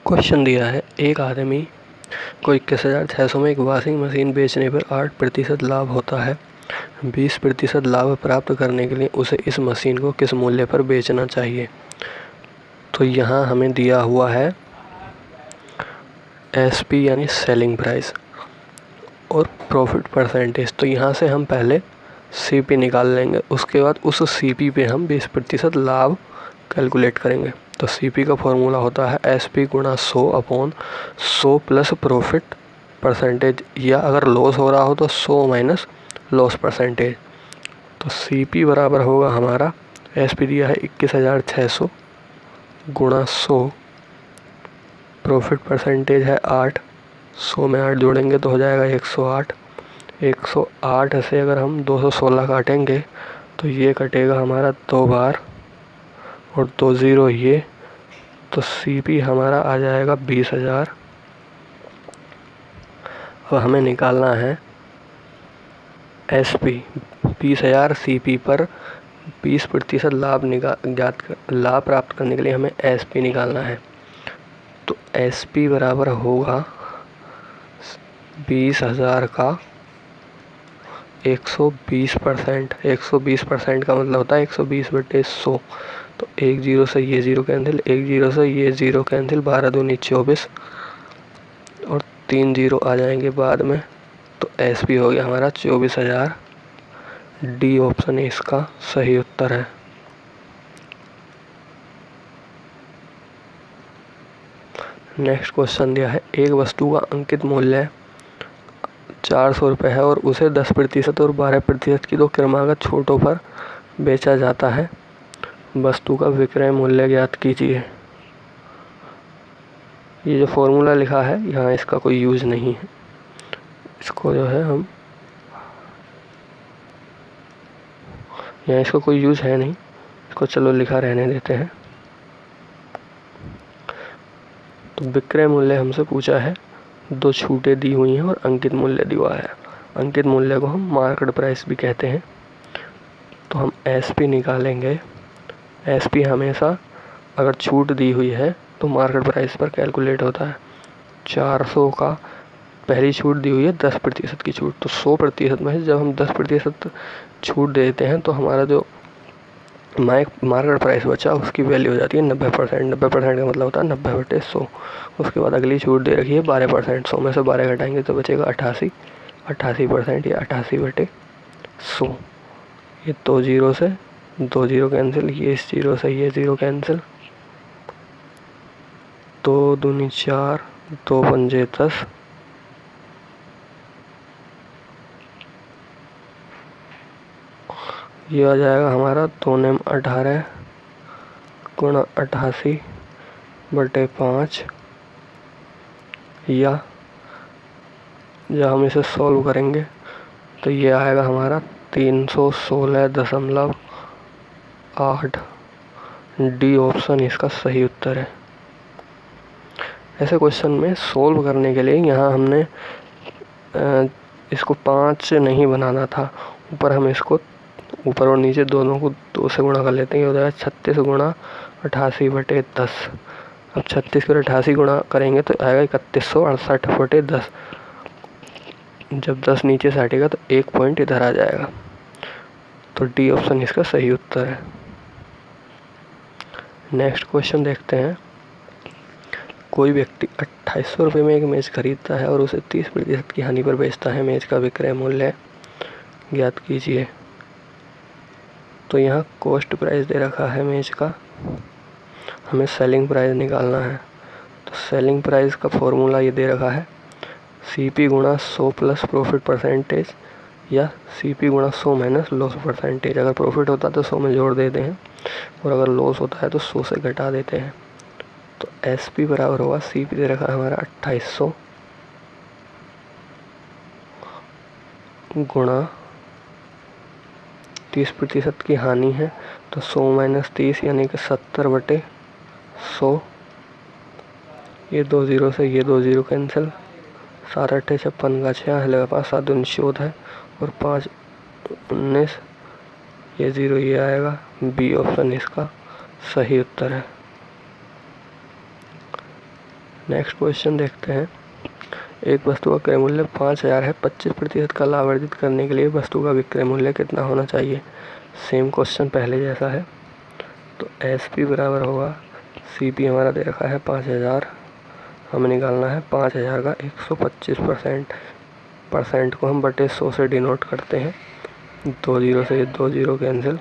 Question दिया है, एक आदमी को 21,600 में एक वॉशिंग मशीन बेचने पर 8% लाभ होता है। 20% लाभ प्राप्त करने के लिए उसे इस मशीन को किस मूल्य पर बेचना चाहिए। तो यहाँ हमें दिया हुआ है एसपी यानी सेलिंग प्राइस और प्रॉफिट परसेंटेज। तो यहाँ से हम पहले सीपी निकाल लेंगे, उसके बाद उस सीपी पे हम 20% लाभ कैलकुलेट करेंगे। तो सीपी का फॉर्मूला होता है एसपी गुणा 100/100 प्लस प्रॉफिट परसेंटेज, या अगर लॉस हो रहा हो तो 100 माइनस लॉस परसेंटेज। तो सीपी बराबर होगा हमारा, एसपी दिया है 21,600 गुणा 100, प्रॉफिट परसेंटेज है 8, 100 में 8 जोड़ेंगे तो हो जाएगा 108। 108 से अगर हम 216 काटेंगे तो ये कटेगा हमारा 2 बार और 2 ज़ीरो ये, तो सीपी हमारा आ जाएगा 20,000। अब हमें निकालना है एसपी। 20,000 सीपी पर 20% लाभ प्राप्त करने के लिए हमें एसपी निकालना है। तो एसपी बराबर होगा 20,000 का 120%। 120% का मतलब होता है 120/100। तो 1 ज़ीरो से ये ज़ीरो कैंसिल, 1 ज़ीरो से ये ज़ीरो कैंसिल, 12 दूनी 24 और 3 ज़ीरो आ जाएंगे बाद में। तो एसपी हो गया हमारा 24,000। डी ऑप्शन इसका सही उत्तर है। नेक्स्ट क्वेश्चन दिया है, एक वस्तु का अंकित मूल्य 400 रुपये है और उसे 10% और 12% की दो क्रमागत छूटों पर बेचा जाता है। वस्तु का विक्रय मूल्य ज्ञात कीजिए। ये जो फॉर्मूला लिखा है यहाँ इसका कोई यूज नहीं है, इसको जो है हम यहाँ इसका कोई यूज है नहीं, इसको चलो लिखा रहने देते हैं। तो विक्रय मूल्य हमसे पूछा है, दो छूटें दी हुई हैं और अंकित मूल्य दिया है। अंकित मूल्य को हम मार्केट प्राइस भी कहते हैं। तो हम एसपी निकालेंगे। एसपी हमेशा अगर छूट दी हुई है तो मार्केट प्राइस पर कैलकुलेट होता है। 400 का पहली छूट दी हुई है 10% की छूट, तो 100% में जब हम 10% छूट देते हैं तो हमारा जो मार्केट प्राइस बचा उसकी वैल्यू हो जाती है 90%। 90% का मतलब होता है 90/100। उसके बाद अगली छूट दे रखी है 12%। 100 में से 12 घटाएंगे तो बचेगा 88% या 88/100। ये 2 ज़ीरो से 2 ज़ीरो कैंसिल, ये इस ज़ीरो से ये ज़ीरो कैंसिल, 2 दूनी 4, 2 पंजे 10, ये आ जाएगा हमारा 2 नेम 18 गुणा 88/5, या जब हम इसे सॉल्व करेंगे तो ये आएगा हमारा 316.8। डी ऑप्शन इसका सही उत्तर है। ऐसे क्वेश्चन में सॉल्व करने के लिए यहाँ हमने इसको 5 से नहीं बनाना था, ऊपर हम इसको ऊपर और नीचे दोनों को 2 से गुणा कर लेते हैं। ये हो जाएगा 36 गुणा 88/10। अब 36 को 88 गुणा करेंगे तो आएगा 3168/10। जब 10 नीचे से हटेगा तो 1 पॉइंट इधर आ जाएगा। तो डी ऑप्शन इसका सही उत्तर है। नेक्स्ट क्वेश्चन देखते हैं, कोई व्यक्ति 2800 रुपये में एक मेज खरीदता है और उसे 30% की हानि पर बेचता है। मेज का विक्रय मूल्य ज्ञात कीजिए। तो यहाँ कॉस्ट प्राइस दे रखा है मेज का, हमें सेलिंग प्राइस निकालना है। तो सेलिंग प्राइस का फॉर्मूला ये दे रखा है, सीपी गुणा 100 प्लस प्रॉफिट परसेंटेज, या सीपी गुणा 100 माइनस लॉस परसेंटेज। अगर प्रॉफिट होता है तो 100 में जोड़ देते हैं और अगर लॉस होता है तो 100 से घटा देते हैं। तो एसपी बराबर होगा, सीपी दे रखा है हमारा 2800 गुणा 30% की हानि है तो 100 माइनस 30 यानी कि 70/100। ये 2 ज़ीरो से ये 2 ज़ीरो कैंसिल, 7 8 56 का 6 हलेगा 5, 7 दूनी 14 और 5 19, ये ज़ीरो ये आएगा। बी ऑप्शन इसका सही उत्तर है। नेक्स्ट क्वेश्चन देखते हैं। एक वस्तु का क्रय मूल्य 5000 है। 25% का लाभ अर्जित करने के लिए वस्तु का विक्रय मूल्य कितना होना चाहिए। सेम क्वेश्चन पहले जैसा है। तो SP बराबर होगा, CP हमारा दे रखा है 5000, हमें निकालना है 5000 का 125%। परसेंट को हम बटे 100 से डिनोट करते हैं। 2 जीरो से 2 जीरो कैंसिल,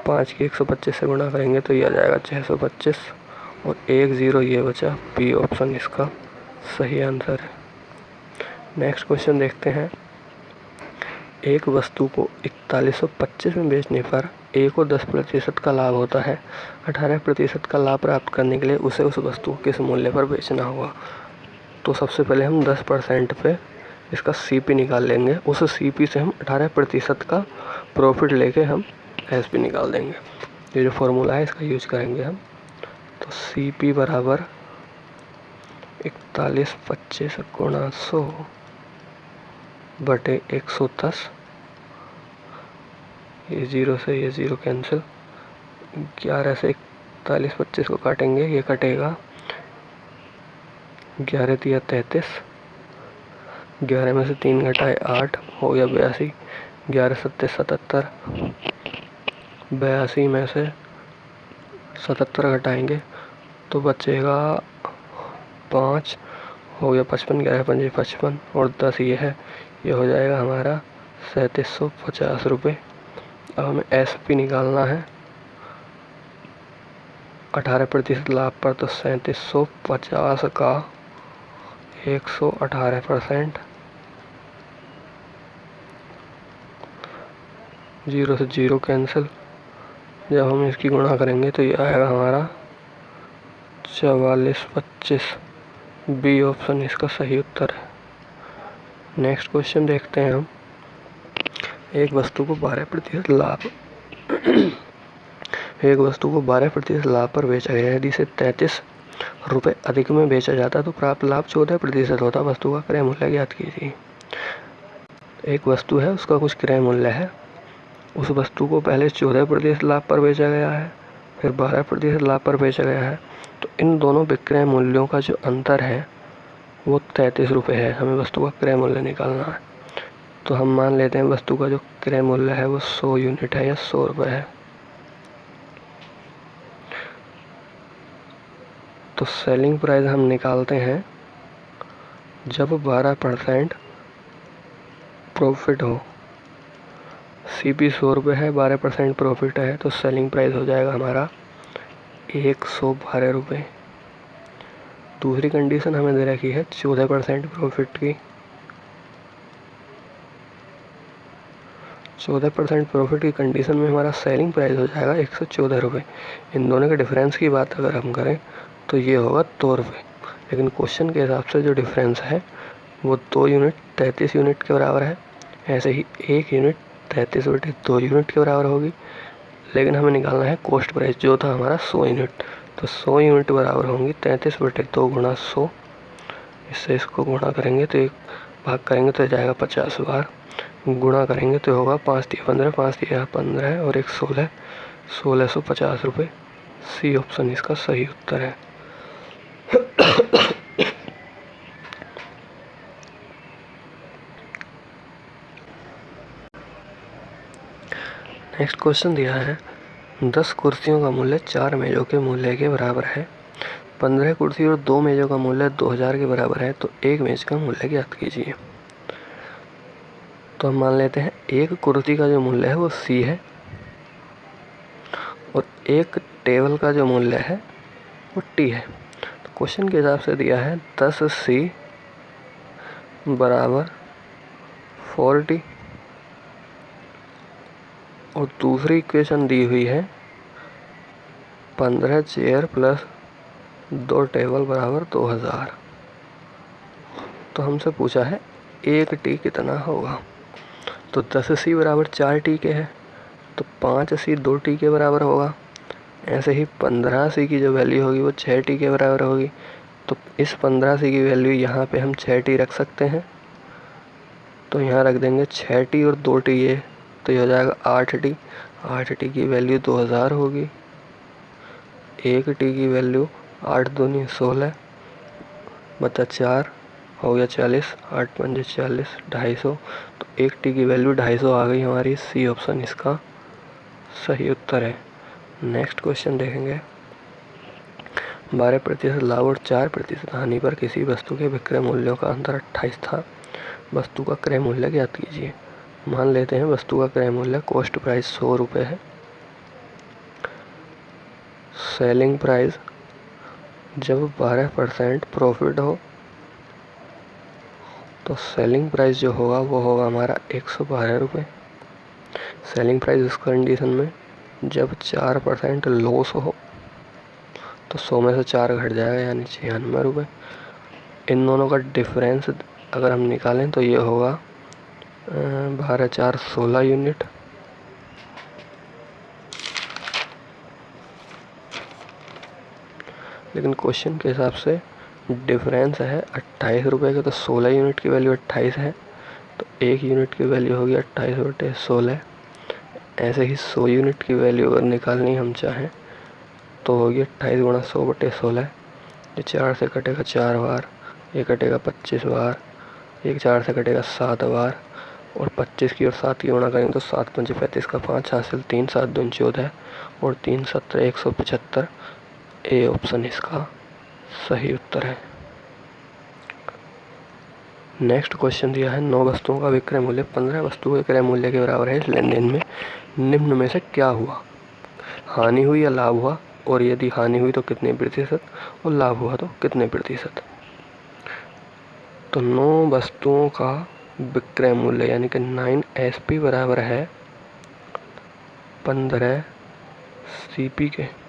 5 की 125 से गुणा करेंगे तो ये आ जाएगा 625 और 1 जीरो ये बचा। बी ऑप्शन इसका सही आंसर है। नेक्स्ट क्वेश्चन देखते हैं। एक वस्तु को 4125 में बेचने पर A को 10% का लाभ होता है। 18% का लाभ प्राप्त करने के लिए उसे उस वस्तु को किस मूल्य पर बेचना होगा। तो सबसे पहले हम 10% पे इसका CP निकाल लेंगे। उस CP से हम 18% का प्रॉफिट लेके हम SP निकाल देंगे। ये जो फॉर्मूला है इसका यूज करेंगे हम। तो CP बराबर 4125 गुणा 100 बटे 110, ये जीरो से ये जीरो कैंसिल, 11 से 4125 को काटेंगे, ये कटेगा 11 तिया 33, 11 में से 3 घटाए 8 हो गया 82, 11 सत्ते 77, 82 में से 77 घटाएंगे तो बचेगा 5, हो गया 55, 11 पंजे 55 और 10 ये है, ये हो जाएगा हमारा 3750 रुपये। अब हमें SP निकालना है 18% लाभ पर, तो 3750 का 118%, जीरो से जीरो कैंसिल, जब हम इसकी गुणा करेंगे तो ये आएगा हमारा 4425। बी ऑप्शन इसका सही उत्तर है। नेक्स्ट क्वेश्चन देखते हैं हम। एक वस्तु को 12% लाभ एक वस्तु को 12% लाभ पर बेचा गया है। यदि इसे 33 रुपये अधिक में बेचा जाता तो प्राप्त लाभ 14% होता। वस्तु का क्रय मूल्य ज्ञात कीजिए। एक वस्तु है, उसका कुछ क्रय मूल्य है। उस वस्तु को पहले 14% लाभ पर बेचा गया है, फिर 12% लाभ पर बेचा गया है। तो इन दोनों विक्रय मूल्यों का जो अंतर है वो 33 रुपये है। हमें वस्तु का क्रय मूल्य निकालना है। तो हम मान लेते हैं वस्तु का जो क्रय मूल्य है वो 100 यूनिट है या 100 रुपये है। तो सेलिंग प्राइस हम निकालते हैं जब 12% प्रॉफिट हो। CP 100 रुपये है, 12% प्रॉफिट है, तो सेलिंग प्राइस हो जाएगा हमारा 112 रुपये। दूसरी कंडीशन हमें दे रखी है 14% प्रॉफिट की। 14% प्रॉफिट की कंडीशन में हमारा सेलिंग प्राइस हो जाएगा 114 रुपये। इन दोनों के डिफरेंस की बात अगर हम करें तो ये होगा 2 रुपये। लेकिन क्वेश्चन के हिसाब से जो डिफरेंस है वो 2 यूनिट 33 यूनिट के बराबर है। ऐसे ही 1 यूनिट 33 बटे 2 यूनिट के बराबर होगी। लेकिन हमें निकालना है कॉस्ट प्राइस जो था हमारा 100 यूनिट। तो 100 यूनिट बराबर होंगी 33 बटे 2 गुणा 100। इससे इसको गुणा करेंगे तो एक भाग करेंगे तो जाएगा 50 बार, गुणा करेंगे तो होगा 5 तिया 15, 5 तिया 15 और 1 16, 1650 रुपये। सी ऑप्शन इसका सही उत्तर है। नेक्स्ट क्वेश्चन दिया है 10 कुर्सियों का मूल्य 4 मेजों के मूल्य के बराबर है। 15 कुर्सी और 2 मेजों का मूल्य 2000 के बराबर है। तो एक मेज का मूल्य ज्ञात कीजिए। तो हम मान लेते हैं एक कुर्सी का जो मूल्य है वो C है और एक टेबल का जो मूल्य है वो T है। तो क्वेश्चन के हिसाब से दिया है 10C बराबर 40 और दूसरी इक्वेशन दी हुई है 15 चेयर प्लस 2 टेबल बराबर 2000। तो हमसे पूछा है एक टी कितना होगा। तो 10C बराबर 4 टी के है तो 5C 2 टी के बराबर होगा। ऐसे ही 15C की जो वैल्यू होगी वो 6 टी के बराबर होगी। तो इस 15C की वैल्यू यहाँ पे हम 6 टी रख सकते हैं। तो यहाँ रख देंगे 6 टी और 2 टी ये, तो ये हो जाएगा 8 टी। 8 टी की वैल्यू 2000 होगी। 1 टी की वैल्यू 8 दूनी 16, बचा 4 हो गया 40, 8 पंजे 40, 250। तो 1 टी की वैल्यू 250 आ गई हमारी। सी ऑप्शन इसका सही उत्तर है। नेक्स्ट क्वेश्चन देखेंगे। 12% लाभ और 4% हानि पर किसी वस्तु के विक्रय मूल्यों का अंतर 28 था। वस्तु का क्रय मूल्य ज्ञात कीजिए। मान लेते हैं वस्तु का क्रय मूल्य कॉस्ट प्राइस 100 रुपये है। सेलिंग प्राइस जब 12% प्रॉफिट हो तो सेलिंग प्राइस जो होगा वो होगा हमारा 112 रुपये। सेलिंग प्राइस इस कंडीशन में जब 4% लॉस हो तो 100 में से 4 घट जाएगा, यानी 96 रुपये। इन दोनों का डिफरेंस अगर हम निकालें तो ये होगा 12 4 16 यूनिट। लेकिन क्वेश्चन के हिसाब से डिफरेंस है 28 रुपये का, तो 16 यूनिट की वैल्यू 28 है, तो 1 यूनिट की वैल्यू होगी 28/16। ऐसे ही 100 यूनिट की वैल्यू अगर निकालनी हम चाहें तो होगी 28 गुणा 100/16। ये 4 से कटेगा 4 बार, ये कटेगा 25 बार, एक 4 से कटेगा 7 बार, और 25 की और 7 की गुणा करेंगे तो 7 पंजे 35 का 5 हासिल, 3 7 दूनी 14 और 3 17 175। ए ऑप्शन इसका सही उत्तर है। नेक्स्ट क्वेश्चन दिया है 9 वस्तुओं का विक्रय मूल्य 15 वस्तुओं के क्रय मूल्य के बराबर है। इस लेन देन में निम्न में से क्या हुआ? हानि हुई या लाभ हुआ, और यदि हानि हुई तो कितने प्रतिशत और लाभ हुआ तो कितने प्रतिशत। तो 9 वस्तुओं का विक्रय मूल्य यानी कि 9 SP बराबर है 15 CP के।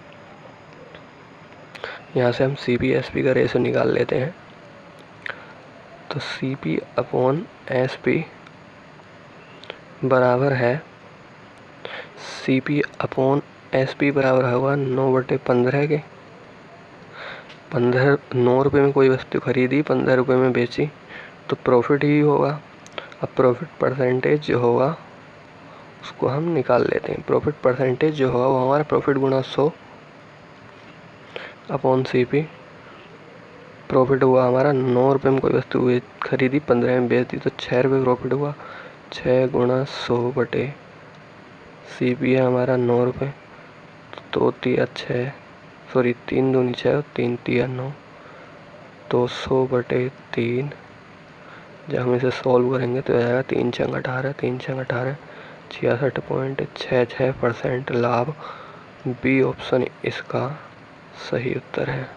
यहाँ से हम CP SP का रेशो निकाल लेते हैं। तो CP अपॉन SP बराबर है CP अपॉन SP बराबर होगा 9/15 के। 9 रुपये में कोई वस्तु खरीदी, 15 रुपये में बेची तो प्रॉफिट ही होगा। अब प्रॉफिट परसेंटेज जो होगा उसको हम निकाल लेते हैं। प्रॉफिट परसेंटेज जो होगा वो हमारा प्रॉफिट गुणा 100 अपॉन CP। प्रॉफिट हुआ हमारा 9 रुपये में कोई वस्तु खरीदी, 15 में बेच दी तो 6 रुपये प्रॉफिट हुआ। 6 गुणा 100/CP है हमारा 9 रुपये। तो 3 दूनी 6 और 3 3 9, तो 100/3। जब हम इसे सॉल्व करेंगे तो आएगा 3 6 18, 3 6 18, 66.66% लाभ। बी ऑप्शन इसका सही उत्तर है।